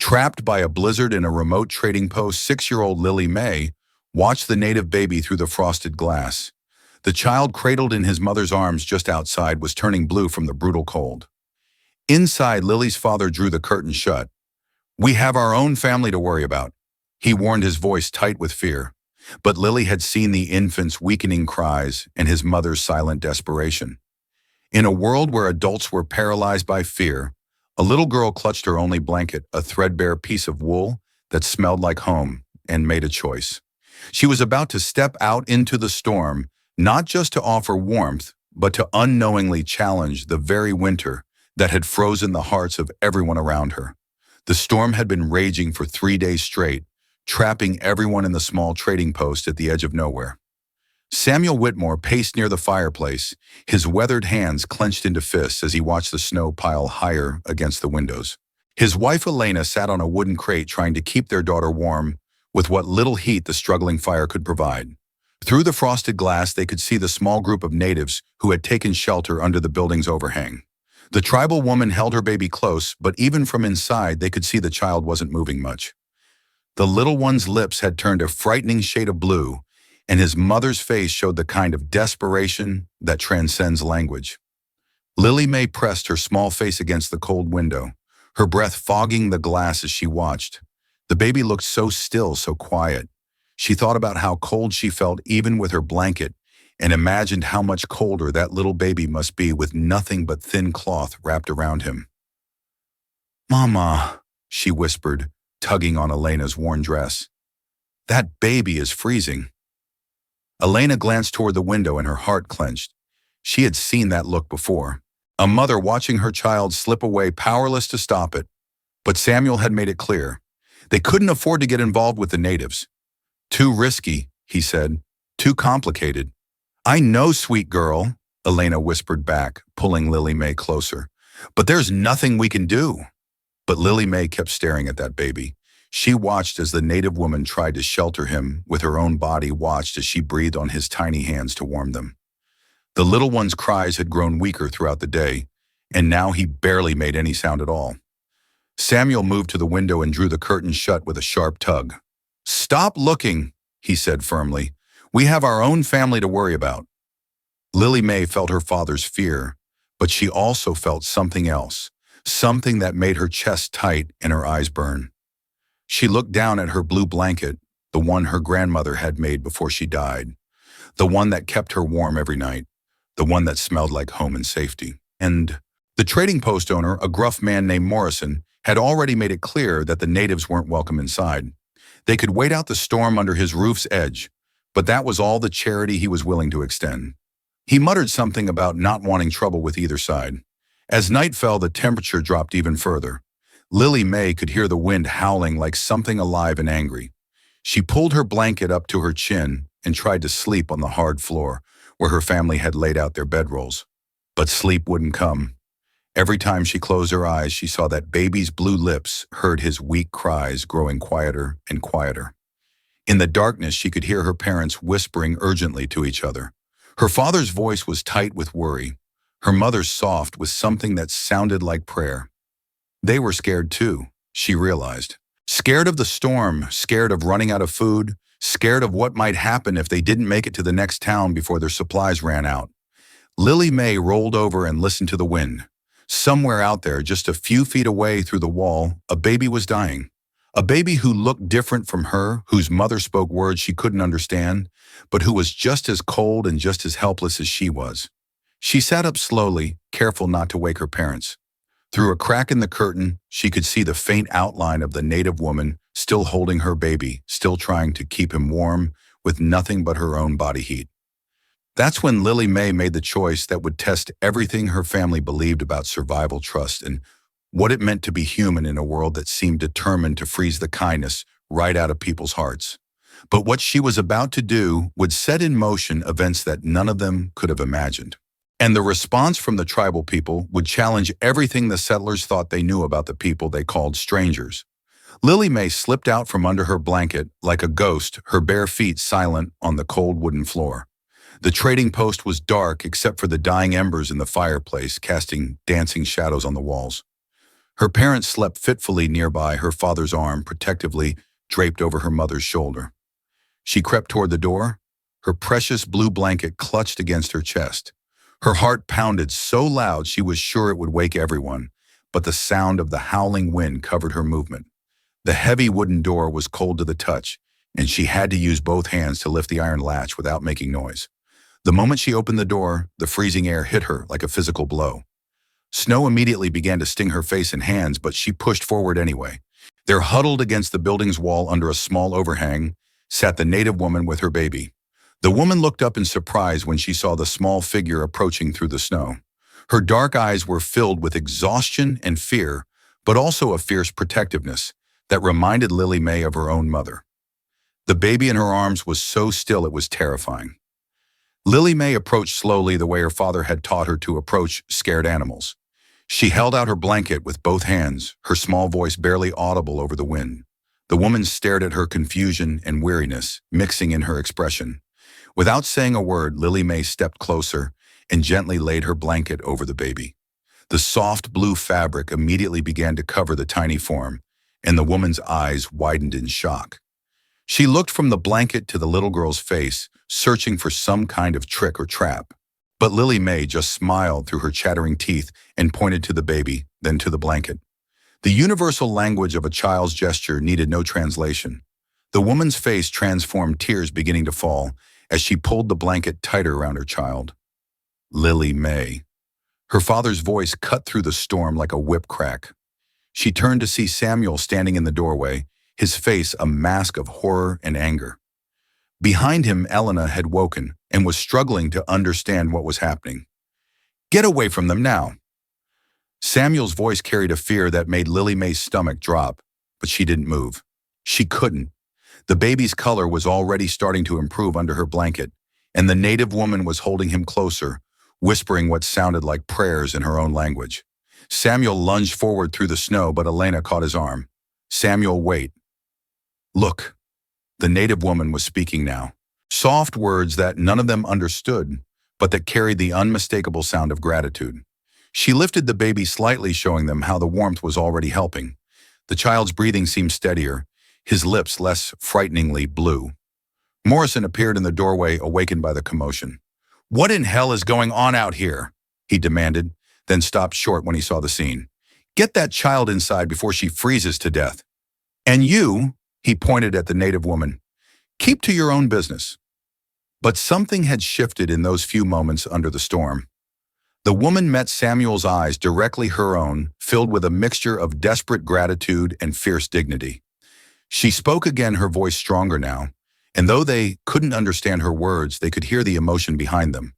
Trapped by a blizzard in a remote trading post, 6-year-old Lily May watched the native baby through the frosted glass. The child cradled in his mother's arms just outside was turning blue from the brutal cold. Inside, Lily's father drew the curtain shut. "We have our own family to worry about," he warned, his voice tight with fear. But Lily had seen the infant's weakening cries and his mother's silent desperation. In a world where adults were paralyzed by fear, a little girl clutched her only blanket, a threadbare piece of wool that smelled like home, and made a choice. She was about to step out into the storm, not just to offer warmth, but to unknowingly challenge the very winter that had frozen the hearts of everyone around her. The storm had been raging for 3 days straight, trapping everyone in the small trading post at the edge of nowhere. Samuel Whitmore paced near the fireplace, his weathered hands clenched into fists as he watched the snow pile higher against the windows. His wife Elena sat on a wooden crate trying to keep their daughter warm with what little heat the struggling fire could provide. Through the frosted glass, they could see the small group of natives who had taken shelter under the building's overhang. The tribal woman held her baby close, but even from inside, they could see the child wasn't moving much. The little one's lips had turned a frightening shade of blue, and his mother's face showed the kind of desperation that transcends language. Lily May pressed her small face against the cold window, her breath fogging the glass as she watched. The baby looked so still, so quiet. She thought about how cold she felt even with her blanket, and imagined how much colder that little baby must be with nothing but thin cloth wrapped around him. "Mama," she whispered, tugging on Elena's worn dress. "That baby is freezing." Elena glanced toward the window and her heart clenched. She had seen that look before. A mother watching her child slip away, powerless to stop it. But Samuel had made it clear. They couldn't afford to get involved with the natives. "Too risky," he said. "Too complicated." "I know, sweet girl," Elena whispered back, pulling Lily May closer. "But there's nothing we can do." But Lily May kept staring at that baby. She watched as the native woman tried to shelter him, with her own body watched as she breathed on his tiny hands to warm them. The little one's cries had grown weaker throughout the day, and now he barely made any sound at all. Samuel moved to the window and drew the curtain shut with a sharp tug. "Stop looking," he said firmly. "We have our own family to worry about." Lily May felt her father's fear, but she also felt something else, something that made her chest tight and her eyes burn. She looked down at her blue blanket, the one her grandmother had made before she died, the one that kept her warm every night, the one that smelled like home and safety. And the trading post owner, a gruff man named Morrison, had already made it clear that the natives weren't welcome inside. They could wait out the storm under his roof's edge, but that was all the charity he was willing to extend. He muttered something about not wanting trouble with either side. As night fell, the temperature dropped even further. Lily May could hear the wind howling like something alive and angry. She pulled her blanket up to her chin and tried to sleep on the hard floor where her family had laid out their bedrolls. But sleep wouldn't come. Every time she closed her eyes, she saw that baby's blue lips, heard his weak cries growing quieter and quieter. In the darkness, she could hear her parents whispering urgently to each other. Her father's voice was tight with worry, her mother's soft with something that sounded like prayer. They were scared too, she realized. Scared of the storm, scared of running out of food, scared of what might happen if they didn't make it to the next town before their supplies ran out. Lily May rolled over and listened to the wind. Somewhere out there, just a few feet away through the wall, a baby was dying. A baby who looked different from her, whose mother spoke words she couldn't understand, but who was just as cold and just as helpless as she was. She sat up slowly, careful not to wake her parents. Through a crack in the curtain, she could see the faint outline of the native woman still holding her baby, still trying to keep him warm with nothing but her own body heat. That's when Lily May made the choice that would test everything her family believed about survival, trust, and what it meant to be human in a world that seemed determined to freeze the kindness right out of people's hearts. But what she was about to do would set in motion events that none of them could have imagined. And the response from the tribal people would challenge everything the settlers thought they knew about the people they called strangers. Lily May slipped out from under her blanket like a ghost, her bare feet silent on the cold wooden floor. The trading post was dark except for the dying embers in the fireplace, casting dancing shadows on the walls. Her parents slept fitfully nearby, her father's arm protectively draped over her mother's shoulder. She crept toward the door, her precious blue blanket clutched against her chest. Her heart pounded so loud she was sure it would wake everyone, but the sound of the howling wind covered her movement. The heavy wooden door was cold to the touch, and she had to use both hands to lift the iron latch without making noise. The moment she opened the door, the freezing air hit her like a physical blow. Snow immediately began to sting her face and hands, but she pushed forward anyway. There, huddled against the building's wall under a small overhang, sat the native woman with her baby. The woman looked up in surprise when she saw the small figure approaching through the snow. Her dark eyes were filled with exhaustion and fear, but also a fierce protectiveness that reminded Lily May of her own mother. The baby in her arms was so still it was terrifying. Lily May approached slowly the way her father had taught her to approach scared animals. She held out her blanket with both hands, her small voice barely audible over the wind. The woman stared at her, confusion and weariness mixing in her expression. Without saying a word, Lily May stepped closer and gently laid her blanket over the baby. The soft blue fabric immediately began to cover the tiny form, and the woman's eyes widened in shock. She looked from the blanket to the little girl's face, searching for some kind of trick or trap. But Lily May just smiled through her chattering teeth and pointed to the baby, then to the blanket. The universal language of a child's gesture needed no translation. The woman's face transformed, tears beginning to fall as she pulled the blanket tighter around her child. Lily May. Her father's voice cut through the storm like a whip crack. She turned to see Samuel standing in the doorway, his face a mask of horror and anger. Behind him, Elena had woken and was struggling to understand what was happening. "Get away from them now." Samuel's voice carried a fear that made Lily May's stomach drop, but she didn't move. She couldn't. The baby's color was already starting to improve under her blanket, and the native woman was holding him closer, whispering what sounded like prayers in her own language. Samuel lunged forward through the snow, but Elena caught his arm. "Samuel, wait. Look." The native woman was speaking now. Soft words that none of them understood, but that carried the unmistakable sound of gratitude. She lifted the baby slightly, showing them how the warmth was already helping. The child's breathing seemed steadier, his lips less frighteningly blue. Morrison appeared in the doorway, awakened by the commotion. "What in hell is going on out here?" he demanded, then stopped short when he saw the scene. "Get that child inside before she freezes to death. And you," he pointed at the native woman, "keep to your own business." But something had shifted in those few moments under the storm. The woman met Samuel's eyes, directly her own, filled with a mixture of desperate gratitude and fierce dignity. She spoke again, her voice stronger now, and though they couldn't understand her words, they could hear the emotion behind them.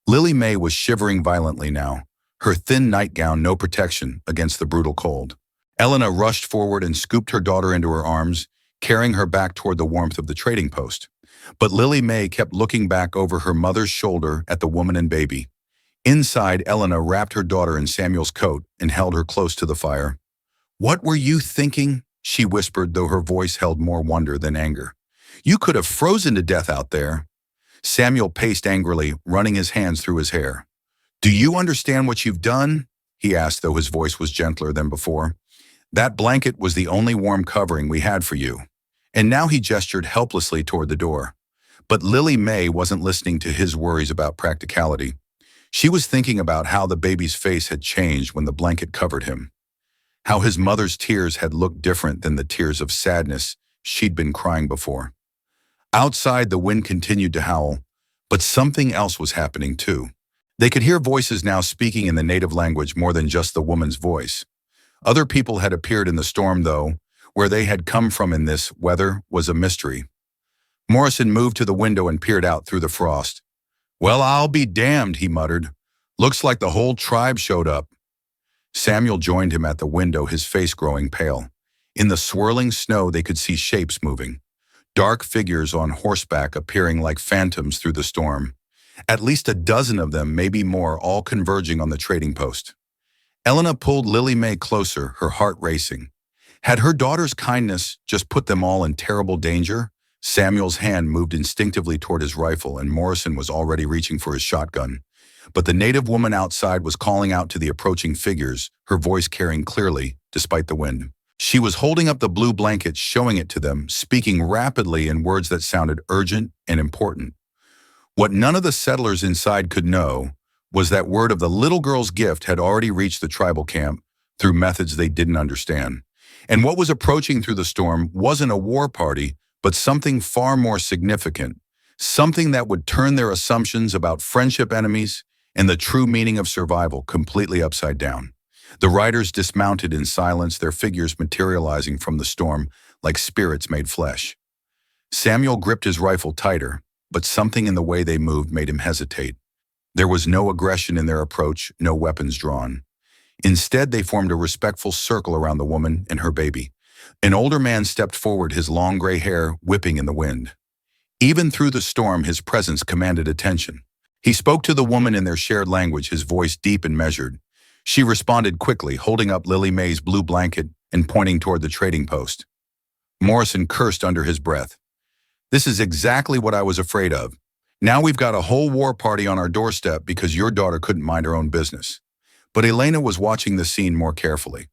Lily May was shivering violently now, her thin nightgown no protection against the brutal cold. Elena rushed forward and scooped her daughter into her arms, carrying her back toward the warmth of the trading post. But Lily May kept looking back over her mother's shoulder at the woman and baby. Inside, Elena wrapped her daughter in Samuel's coat and held her close to the fire. "What were you thinking?" she whispered, though her voice held more wonder than anger. "You could have frozen to death out there." Samuel paced angrily, running his hands through his hair. "Do you understand what you've done?" he asked, though his voice was gentler than before. "That blanket was the only warm covering we had for you." And now he gestured helplessly toward the door. But Lily May wasn't listening to his worries about practicality. She was thinking about how the baby's face had changed when the blanket covered him, how his mother's tears had looked different than the tears of sadness she'd been crying before. Outside, the wind continued to howl, but something else was happening too. They could hear voices now speaking in the native language more than just the woman's voice. Other people had appeared in the storm, though. Where they had come from in this weather was a mystery. Morrison moved to the window and peered out through the frost. "Well, I'll be damned," he muttered. "Looks like the whole tribe showed up." Samuel joined him at the window, his face growing pale. In the swirling snow, they could see shapes moving, dark figures on horseback appearing like phantoms through the storm. At least a dozen of them, maybe more, all converging on the trading post. Elena pulled Lily May closer, her heart racing. Had her daughter's kindness just put them all in terrible danger? Samuel's hand moved instinctively toward his rifle, and Morrison was already reaching for his shotgun. But the native woman outside was calling out to the approaching figures, her voice carrying clearly, despite the wind. She was holding up the blue blanket, showing it to them, speaking rapidly in words that sounded urgent and important. What none of the settlers inside could know was that word of the little girl's gift had already reached the tribal camp through methods they didn't understand. And what was approaching through the storm wasn't a war party, but something far more significant, something that would turn their assumptions about friendship enemies and the true meaning of survival completely upside down. The riders dismounted in silence, their figures materializing from the storm like spirits made flesh. Samuel gripped his rifle tighter, but something in the way they moved made him hesitate. There was no aggression in their approach, no weapons drawn. Instead, they formed a respectful circle around the woman and her baby. An older man stepped forward, his long gray hair whipping in the wind. Even through the storm, his presence commanded attention. He spoke to the woman in their shared language, his voice deep and measured. She responded quickly, holding up Lily May's blue blanket and pointing toward the trading post. Morrison cursed under his breath. "This is exactly what I was afraid of. Now we've got a whole war party on our doorstep because your daughter couldn't mind her own business." But Elena was watching the scene more carefully.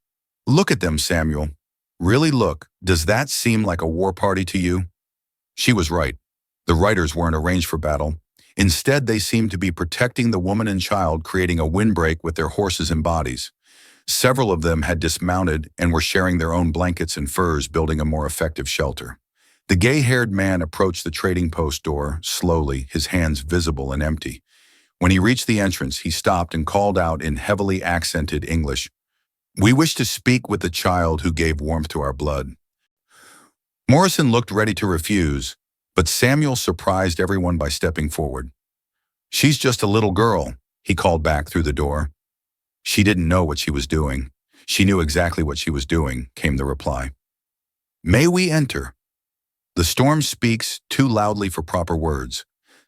"Look at them, Samuel. Really look. Does that seem like a war party to you?" She was right. The riders weren't arranged for battle. Instead, they seemed to be protecting the woman and child, creating a windbreak with their horses and bodies. Several of them had dismounted and were sharing their own blankets and furs, building a more effective shelter. The gay-haired man approached the trading post door, slowly, his hands visible and empty. When he reached the entrance, he stopped and called out in heavily accented English, "We wish to speak with the child who gave warmth to our blood." Morrison looked ready to refuse, but Samuel surprised everyone by stepping forward. "She's just a little girl," he called back through the door. "She didn't know what she was doing. She knew exactly what she was doing," came the reply. "May we enter?" The storm speaks too loudly for proper words.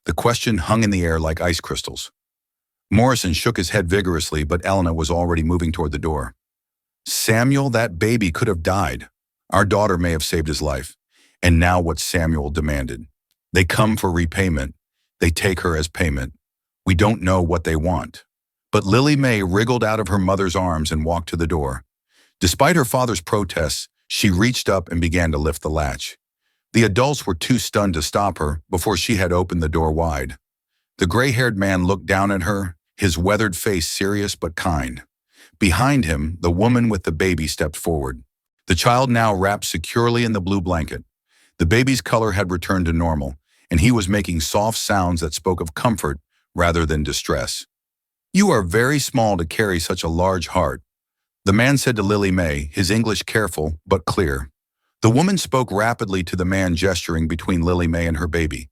The question hung in the air like ice crystals. Morrison shook his head vigorously, but Elena was already moving toward the door. "Samuel, that baby could have died. Our daughter may have saved his life." And now what Samuel demanded. "They come for repayment. They take her as payment. We don't know what they want." But Lily May wriggled out of her mother's arms and walked to the door. Despite her father's protests, she reached up and began to lift the latch. The adults were too stunned to stop her before she had opened the door wide. The gray-haired man looked down at her, his weathered face serious but kind. Behind him, the woman with the baby stepped forward. The child now wrapped securely in the blue blanket. The baby's color had returned to normal, and he was making soft sounds that spoke of comfort rather than distress. "You are very small to carry such a large heart," the man said to Lily May, his English careful but clear. The woman spoke rapidly to the man, gesturing between Lily May and her baby.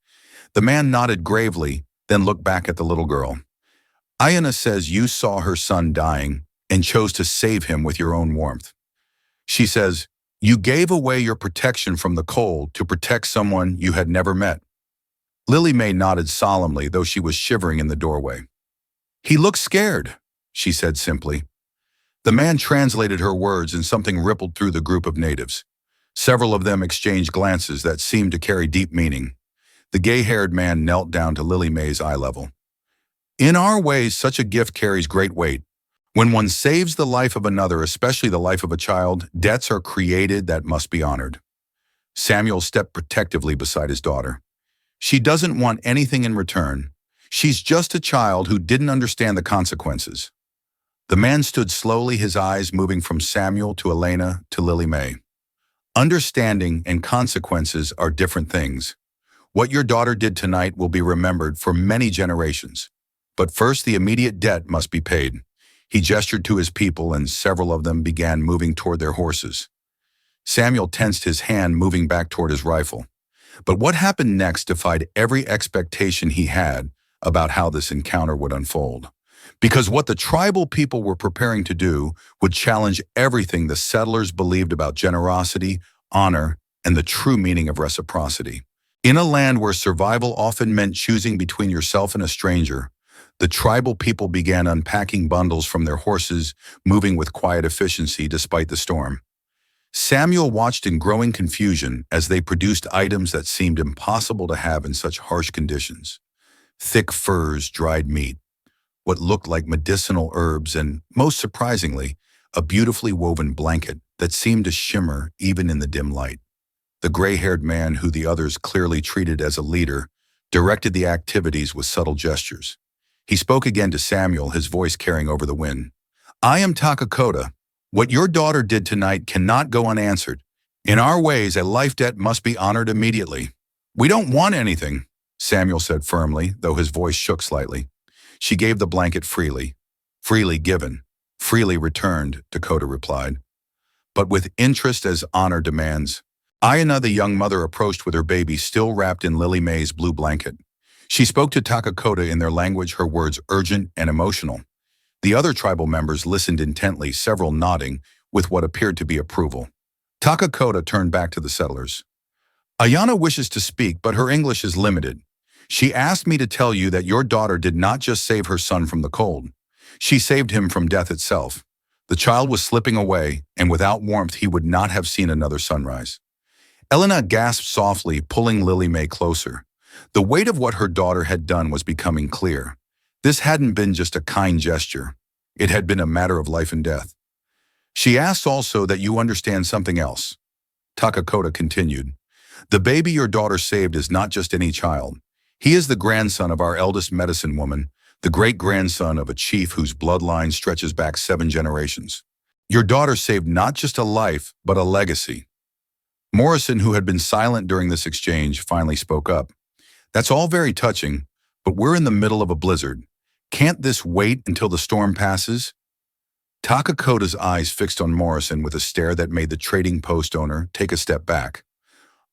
The man nodded gravely, then looked back at the little girl. "Ayana says you saw her son dying and chose to save him with your own warmth. She says, you gave away your protection from the cold to protect someone you had never met." Lily May nodded solemnly, though she was shivering in the doorway. "He looks scared," she said simply. The man translated her words, and something rippled through the group of natives. Several of them exchanged glances that seemed to carry deep meaning. The gay-haired man knelt down to Lily May's eye level. "In our ways, such a gift carries great weight. When one saves the life of another, especially the life of a child, debts are created that must be honored." Samuel stepped protectively beside his daughter. "She doesn't want anything in return. She's just a child who didn't understand the consequences." The man stood slowly, his eyes moving from Samuel to Elena to Lily May. "Understanding and consequences are different things. What your daughter did tonight will be remembered for many generations. But first, the immediate debt must be paid." He gestured to his people, and several of them began moving toward their horses. Samuel tensed his hand, moving back toward his rifle. But what happened next defied every expectation he had about how this encounter would unfold. Because what the tribal people were preparing to do would challenge everything the settlers believed about generosity, honor, and the true meaning of reciprocity. In a land where survival often meant choosing between yourself and a stranger, the tribal people began unpacking bundles from their horses, moving with quiet efficiency despite the storm. Samuel watched in growing confusion as they produced items that seemed impossible to have in such harsh conditions. Thick furs, dried meat. what looked like medicinal herbs, and, most surprisingly, a beautifully woven blanket that seemed to shimmer even in the dim light. The gray-haired man, who the others clearly treated as a leader, directed the activities with subtle gestures. He spoke again to Samuel, his voice carrying over the wind. "I am Takakota. What your daughter did tonight cannot go unanswered. In our ways, a life debt must be honored immediately." "We don't want anything," Samuel said firmly, though his voice shook slightly. "She gave the blanket freely. Freely given. Freely returned," Dakota replied. "But with interest as honor demands." Ayana, the young mother, approached with her baby still wrapped in Lily May's blue blanket. She spoke to Takakota in their language, her words urgent and emotional. The other tribal members listened intently, several nodding with what appeared to be approval. Takakota turned back to the settlers. "Ayana wishes to speak, but her English is limited. She asked me to tell you that your daughter did not just save her son from the cold. She saved him from death itself. The child was slipping away, and without warmth he would not have seen another sunrise." Elena gasped softly, pulling Lily May closer. The weight of what her daughter had done was becoming clear. This hadn't been just a kind gesture. It had been a matter of life and death. "She asks also that you understand something else," Takakota continued. "The baby your daughter saved is not just any child. He is the grandson of our eldest medicine woman, the great-grandson of a chief whose bloodline stretches back 7 generations. Your daughter saved not just a life, but a legacy." Morrison, who had been silent during this exchange, finally spoke up. "That's all very touching, but we're in the middle of a blizzard. Can't this wait until the storm passes?" Takakota's eyes fixed on Morrison with a stare that made the trading post owner take a step back.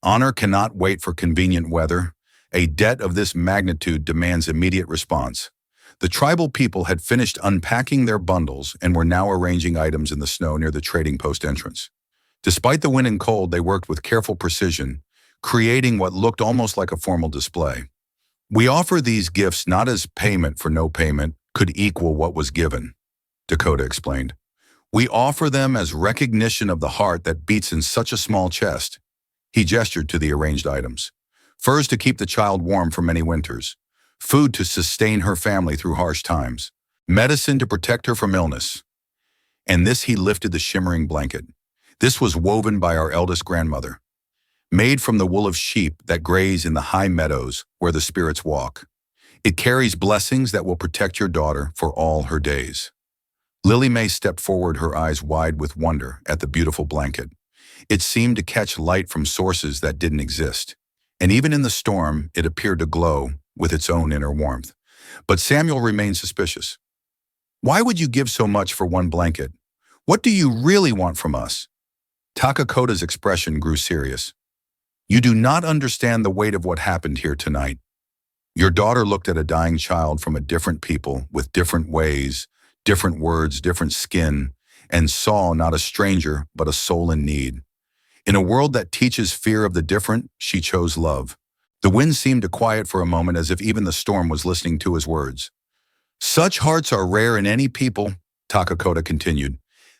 Honor cannot wait for convenient weather. A debt of this magnitude demands immediate response. The tribal people had finished unpacking their bundles and were now arranging items in the snow near the trading post entrance. Despite the wind and cold, they worked with careful precision, creating what looked almost like a formal display. "We offer these gifts not as payment for no payment could equal what was given," Dakota explained. "We offer them as recognition of the heart that beats in such a small chest." He gestured to the arranged items. "Furs to keep the child warm for many winters. Food to sustain her family through harsh times. Medicine to protect her from illness." And this, he lifted the shimmering blanket. "This was woven by our eldest grandmother, made from the wool of sheep that graze in the high meadows where the spirits walk. It carries blessings that will protect your daughter for all her days." Lily May stepped forward, her eyes wide with wonder at the beautiful blanket. It seemed to catch light from sources that didn't exist, and even in the storm, it appeared to glow with its own inner warmth. But Samuel remained suspicious. "Why would you give so much for one blanket? What do you really want from us?" Takakota's expression grew serious. "You do not understand the weight of what happened here tonight. Your daughter looked at a dying child from a different people, with different ways, different words, different skin, and saw not a stranger, but a soul in need. In a world that teaches fear of the different, she chose love." The wind seemed to quiet for a moment, as if even the storm was listening to his words. "Such hearts are rare in any people," Takakota continued.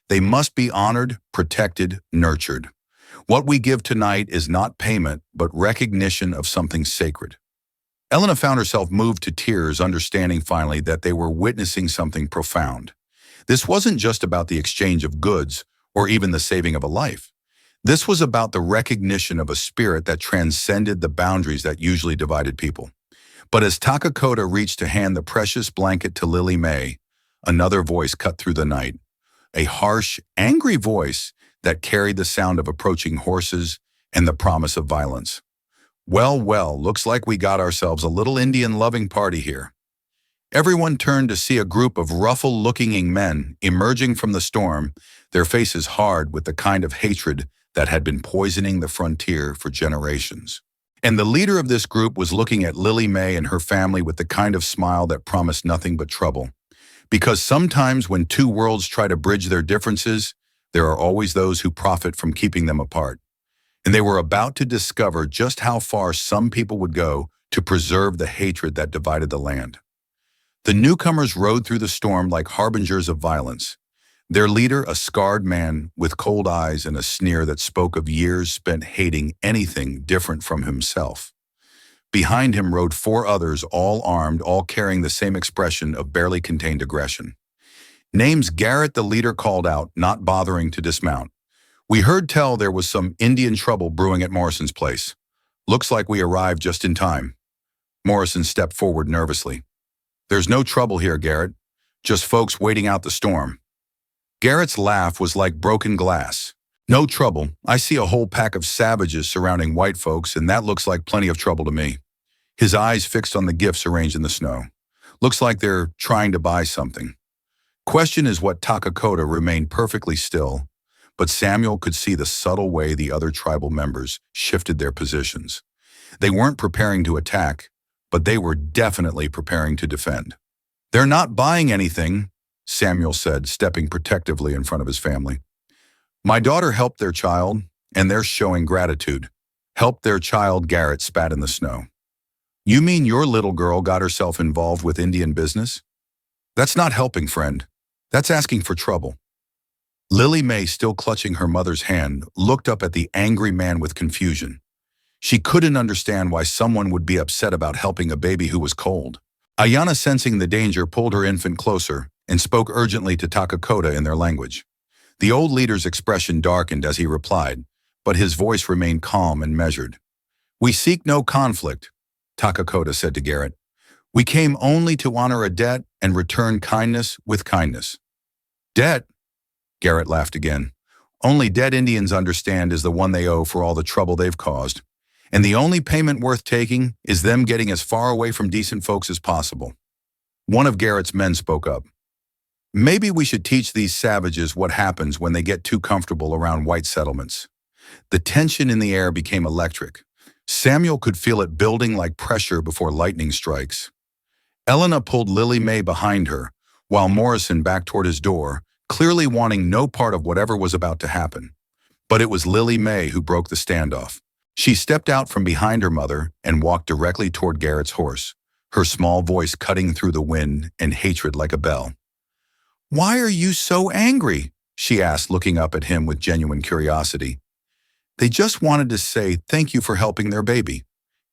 "They must be honored, protected, nurtured. What we give tonight is not payment, but recognition of something sacred." Elena found herself moved to tears, understanding finally that they were witnessing something profound. This wasn't just about the exchange of goods or even the saving of a life. This was about the recognition of a spirit that transcended the boundaries that usually divided people. But as Takakota reached to hand the precious blanket to Lily May, another voice cut through the night. A harsh, angry voice that carried the sound of approaching horses and the promise of violence. "Well, well, looks like we got ourselves a little Indian-loving party here." Everyone turned to see a group of ruffle-looking men emerging from the storm, their faces hard with the kind of hatred that had been poisoning the frontier for generations. And the leader of this group was looking at Lily May and her family with the kind of smile that promised nothing but trouble. Because sometimes when two worlds try to bridge their differences, there are always those who profit from keeping them apart. And they were about to discover just how far some people would go to preserve the hatred that divided the land. The newcomers rode through the storm like harbingers of violence. Their leader, a scarred man with cold eyes and a sneer that spoke of years spent hating anything different from himself. Behind him rode four others, all armed, all carrying the same expression of barely contained aggression. Names Garrett, the leader, called out, not bothering to dismount. We heard tell there was some Indian trouble brewing at Morrison's place. Looks like we arrived just in time. Morrison stepped forward nervously. There's no trouble here, Garrett. Just folks waiting out the storm. Garrett's laugh was like broken glass. No trouble. I see a whole pack of savages surrounding white folks, and that looks like plenty of trouble to me. His eyes fixed on the gifts arranged in the snow. Looks like they're trying to buy something. Question is what Takakota remained perfectly still, but Samuel could see the subtle way the other tribal members shifted their positions. They weren't preparing to attack, but they were definitely preparing to defend. They're not buying anything, Samuel said, stepping protectively in front of his family. My daughter helped their child, and they're showing gratitude. Helped their child, Garrett spat in the snow. You mean your little girl got herself involved with Indian business? That's not helping, friend. That's asking for trouble. Lily Mae, still clutching her mother's hand, looked up at the angry man with confusion. She couldn't understand why someone would be upset about helping a baby who was cold. Ayana, sensing the danger, pulled her infant closer and spoke urgently to Takakota in their language. The old leader's expression darkened as he replied, but his voice remained calm and measured. We seek no conflict, Takakota said to Garrett. We came only to honor a debt and return kindness with kindness. Debt? Garrett laughed again. Only dead Indians understand is the one they owe for all the trouble they've caused. And the only payment worth taking is them getting as far away from decent folks as possible. One of Garrett's men spoke up. Maybe we should teach these savages what happens when they get too comfortable around white settlements. The tension in the air became electric. Samuel could feel it building like pressure before lightning strikes. Elena pulled Lily Mae behind her, while Morrison backed toward his door, clearly wanting no part of whatever was about to happen. But it was Lily Mae who broke the standoff. She stepped out from behind her mother and walked directly toward Garrett's horse, her small voice cutting through the wind and hatred like a bell. Why are you so angry? She asked, looking up at him with genuine curiosity. They just wanted to say thank you for helping their baby.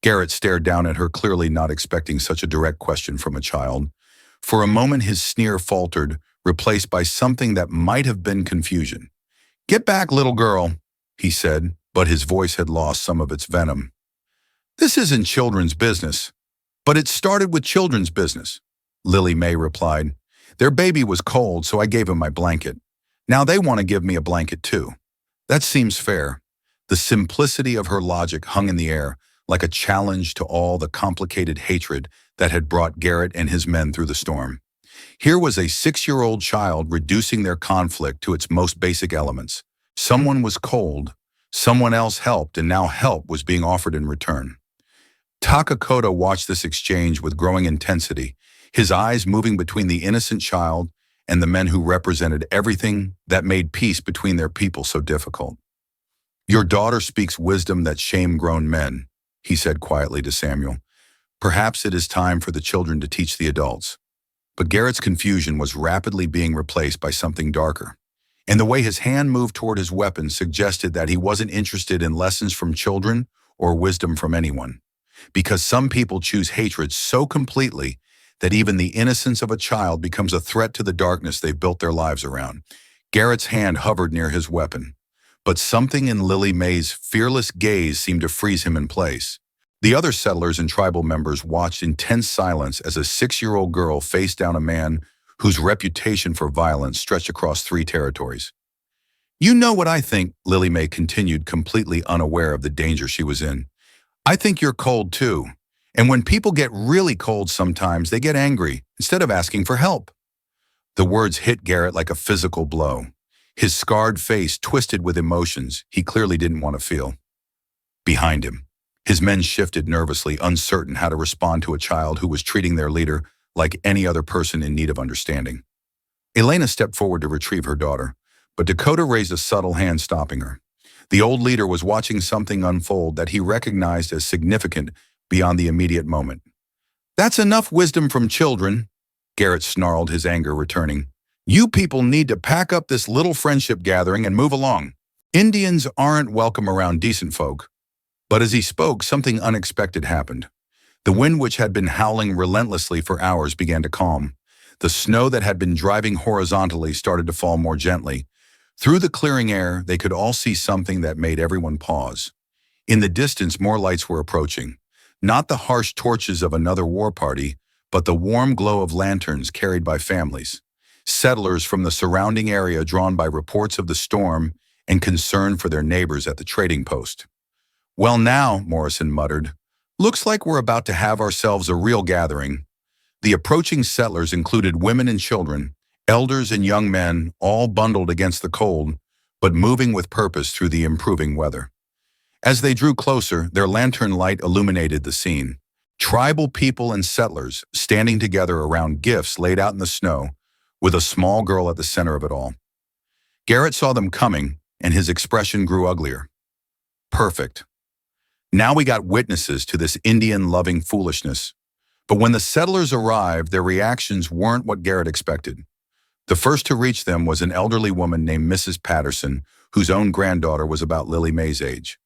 Garrett stared down at her, clearly not expecting such a direct question from a child. For a moment his sneer faltered, replaced by something that might have been confusion. Get back, little girl, he said, but his voice had lost some of its venom. This isn't children's business. But it started with children's business, Lily Mae replied. Their baby was cold, so I gave him my blanket. Now they want to give me a blanket too. That seems fair. The simplicity of her logic hung in the air, like a challenge to all the complicated hatred that had brought Garrett and his men through the storm. Here was a 6-year-old child reducing their conflict to its most basic elements. Someone was cold, someone else helped, and now help was being offered in return. Takakota watched this exchange with growing intensity, his eyes moving between the innocent child and the men who represented everything that made peace between their people so difficult. Your daughter speaks wisdom that shame grown men, he said quietly to Samuel. Perhaps it is time for the children to teach the adults. But Garrett's confusion was rapidly being replaced by something darker. And the way his hand moved toward his weapon suggested that he wasn't interested in lessons from children or wisdom from anyone. Because some people choose hatred so completely that even the innocence of a child becomes a threat to the darkness they've built their lives around. Garrett's hand hovered near his weapon, but something in Lily Mae's fearless gaze seemed to freeze him in place. The other settlers and tribal members watched in tense silence as a 6-year-old girl faced down a man whose reputation for violence stretched across 3 territories. You know what I think, Lily Mae continued, completely unaware of the danger she was in. I think you're cold too. And when people get really cold sometimes, they get angry instead of asking for help. The words hit Garrett like a physical blow. His scarred face twisted with emotions he clearly didn't want to feel. Behind him, his men shifted nervously, uncertain how to respond to a child who was treating their leader like any other person in need of understanding. Elena stepped forward to retrieve her daughter, but Dakota raised a subtle hand, stopping her. The old leader was watching something unfold that he recognized as significant beyond the immediate moment. That's enough wisdom from children, Garrett snarled, his anger returning. You people need to pack up this little friendship gathering and move along. Indians aren't welcome around decent folk. But as he spoke, something unexpected happened. The wind, which had been howling relentlessly for hours, began to calm. The snow that had been driving horizontally started to fall more gently. Through the clearing air, they could all see something that made everyone pause. In the distance, more lights were approaching. Not the harsh torches of another war party, but the warm glow of lanterns carried by families. Settlers from the surrounding area drawn by reports of the storm and concern for their neighbors at the trading post. "Well now," Morrison muttered, "looks like we're about to have ourselves a real gathering." The approaching settlers included women and children, elders and young men, all bundled against the cold, but moving with purpose through the improving weather. As they drew closer, their lantern light illuminated the scene. Tribal people and settlers standing together around gifts laid out in the snow, with a small girl at the center of it all. Garrett saw them coming, and his expression grew uglier. Perfect. Now we got witnesses to this Indian-loving foolishness. But when the settlers arrived, their reactions weren't what Garrett expected. The first to reach them was an elderly woman named Mrs. Patterson, whose own granddaughter was about Lily May's age.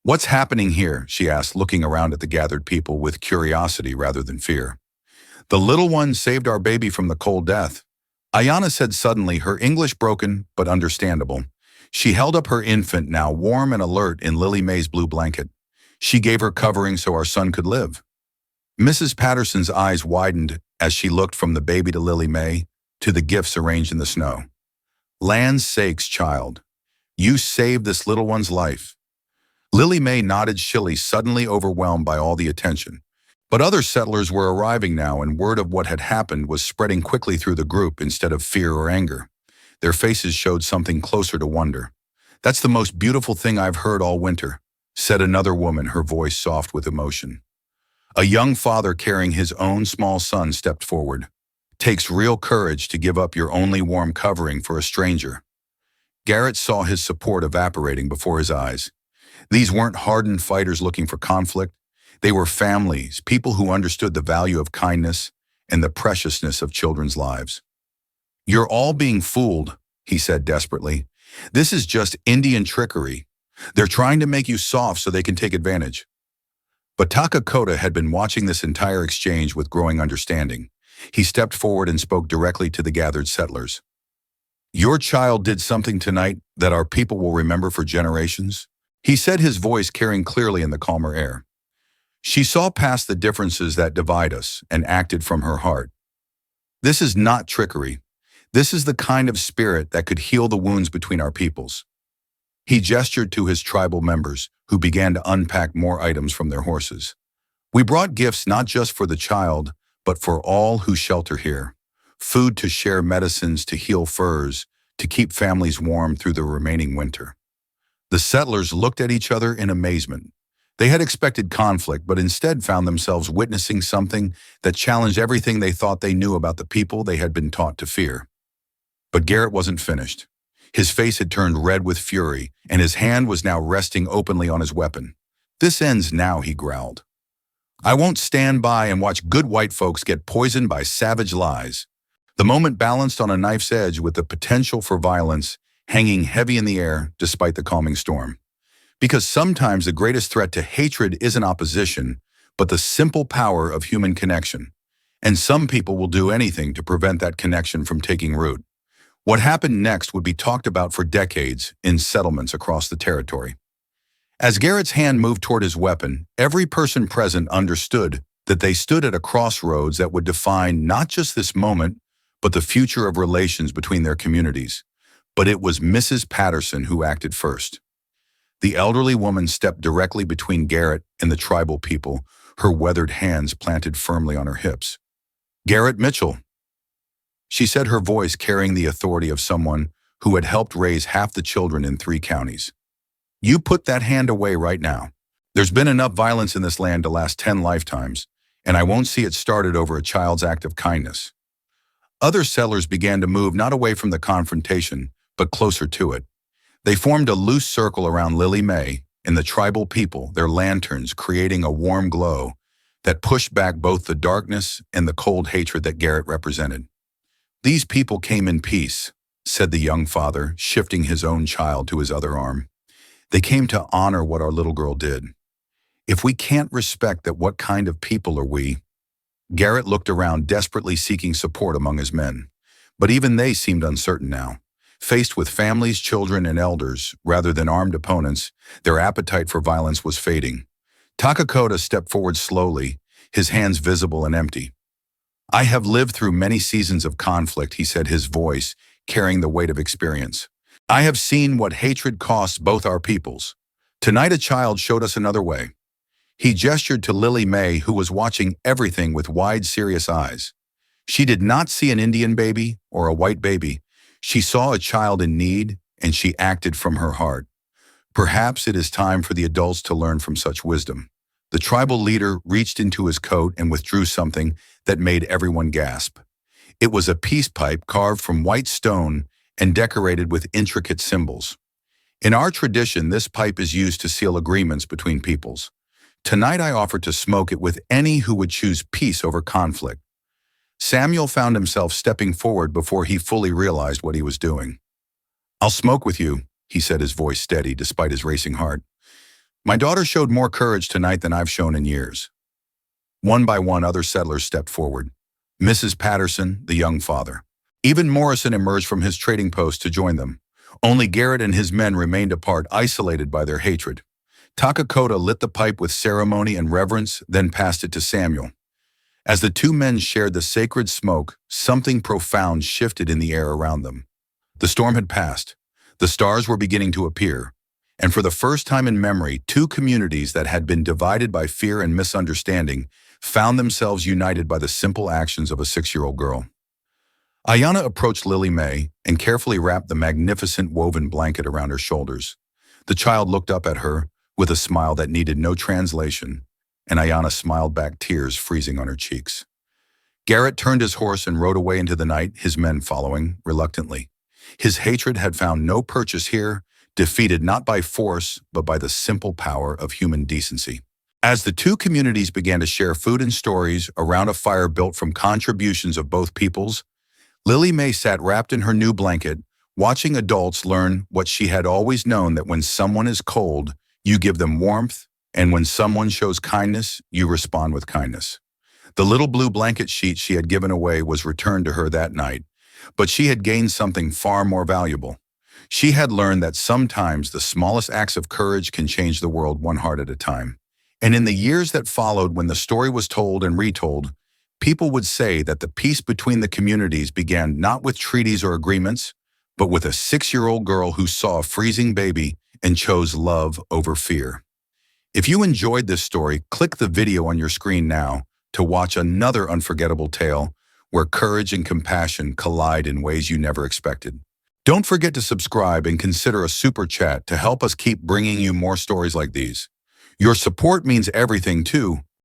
"What's happening here?" she asked, looking around at the gathered people with curiosity rather than fear. "The little one saved our baby from the cold death," Ayanna said suddenly, her English broken but understandable. She held up her infant, now warm and alert in Lily May's blue blanket. "She gave her covering so our son could live." Mrs. Patterson's eyes widened as she looked from the baby to Lily May to the gifts arranged in the snow. "Land's sakes, child. You saved this little one's life." Lily May nodded, Shilly suddenly overwhelmed by all the attention. But other settlers were arriving now, and word of what had happened was spreading quickly through the group instead of fear or anger. Their faces showed something closer to wonder. "That's the most beautiful thing I've heard all winter," said another woman, her voice soft with emotion. A young father carrying his own small son stepped forward. "Takes real courage to give up your only warm covering for a stranger." Garrett saw his support evaporating before his eyes. These weren't hardened fighters looking for conflict. They were families, people who understood the value of kindness and the preciousness of children's lives. "You're all being fooled," he said desperately. "This is just Indian trickery. They're trying to make you soft so they can take advantage." But Takakota had been watching this entire exchange with growing understanding. He stepped forward and spoke directly to the gathered settlers. "Your child did something tonight that our people will remember for generations," he said, his voice carrying clearly in the calmer air. "She saw past the differences that divide us and acted from her heart. This is not trickery. This is the kind of spirit that could heal the wounds between our peoples." He gestured to his tribal members, who began to unpack more items from their horses. "We brought gifts not just for the child, but for all who shelter here. Food to share, medicines to heal furs, to keep families warm through the remaining winter." The settlers looked at each other in amazement. They had expected conflict, but instead found themselves witnessing something that challenged everything they thought they knew about the people they had been taught to fear. But Garrett wasn't finished. His face had turned red with fury, and his hand was now resting openly on his weapon. "This ends now," he growled. "I won't stand by and watch good white folks get poisoned by savage lies." The moment balanced on a knife's edge, with the potential for violence hanging heavy in the air despite the calming storm. Because sometimes the greatest threat to hatred isn't opposition, but the simple power of human connection. And some people will do anything to prevent that connection from taking root. What happened next would be talked about for decades in settlements across the territory. As Garrett's hand moved toward his weapon, every person present understood that they stood at a crossroads that would define not just this moment, but the future of relations between their communities. But it was Mrs. Patterson who acted first. The elderly woman stepped directly between Garrett and the tribal people, her weathered hands planted firmly on her hips. "Garrett Mitchell," she said, her voice carrying the authority of someone who had helped raise half the children in 3 counties. "You put that hand away right now. There's been enough violence in this land to last 10 lifetimes, and I won't see it started over a child's act of kindness." Other settlers began to move not away from the confrontation, but closer to it. They formed a loose circle around Lily May and the tribal people, their lanterns creating a warm glow that pushed back both the darkness and the cold hatred that Garrett represented. "These people came in peace," said the young father, shifting his own child to his other arm. "They came to honor what our little girl did. If we can't respect that, what kind of people are we? Garrett looked around, desperately seeking support among his men. But even they seemed uncertain now. Faced with families, children, and elders, rather than armed opponents, their appetite for violence was fading. Takakota stepped forward slowly, his hands visible and empty. "I have lived through many seasons of conflict," he said, his voice carrying the weight of experience. "I have seen what hatred costs both our peoples. Tonight a child showed us another way." He gestured to Lily May, who was watching everything with wide, serious eyes. She did not see an Indian baby or a white baby. She saw a child in need, and she acted from her heart. Perhaps it is time for the adults to learn from such wisdom. The tribal leader reached into his coat and withdrew something that made everyone gasp. It was a peace pipe carved from white stone and decorated with intricate symbols. In our tradition, this pipe is used to seal agreements between peoples. Tonight I offer to smoke it with any who would choose peace over conflict. Samuel found himself stepping forward before he fully realized what he was doing. "I'll smoke with you," he said, his voice steady despite his racing heart. "My daughter showed more courage tonight than I've shown in years." One by one, other settlers stepped forward. Mrs. Patterson, the young father. Even Morrison emerged from his trading post to join them. Only Garrett and his men remained apart, isolated by their hatred. Takakota lit the pipe with ceremony and reverence, then passed it to Samuel. As the two men shared the sacred smoke, something profound shifted in the air around them. The storm had passed. The stars were beginning to appear. And for the first time in memory, two communities that had been divided by fear and misunderstanding found themselves united by the simple actions of a 6-year-old girl. Ayana approached Lily May and carefully wrapped the magnificent woven blanket around her shoulders. The child looked up at her with a smile that needed no translation, and Ayana smiled back, tears freezing on her cheeks. Garrett turned his horse and rode away into the night, his men following reluctantly. His hatred had found no purchase here, defeated not by force, but by the simple power of human decency. As the two communities began to share food and stories around a fire built from contributions of both peoples, Lily May sat wrapped in her new blanket, watching adults learn what she had always known, that when someone is cold, you give them warmth, and when someone shows kindness, you respond with kindness. The little blue blanket sheet she had given away was returned to her that night, but she had gained something far more valuable. She had learned that sometimes the smallest acts of courage can change the world one heart at a time. And in the years that followed, when the story was told and retold, people would say that the peace between the communities began not with treaties or agreements, but with a 6-year-old girl who saw a freezing baby and chose love over fear. If you enjoyed this story, click the video on your screen now to watch another unforgettable tale where courage and compassion collide in ways you never expected. Don't forget to subscribe and consider a super chat to help us keep bringing you more stories like these. Your support means everything too.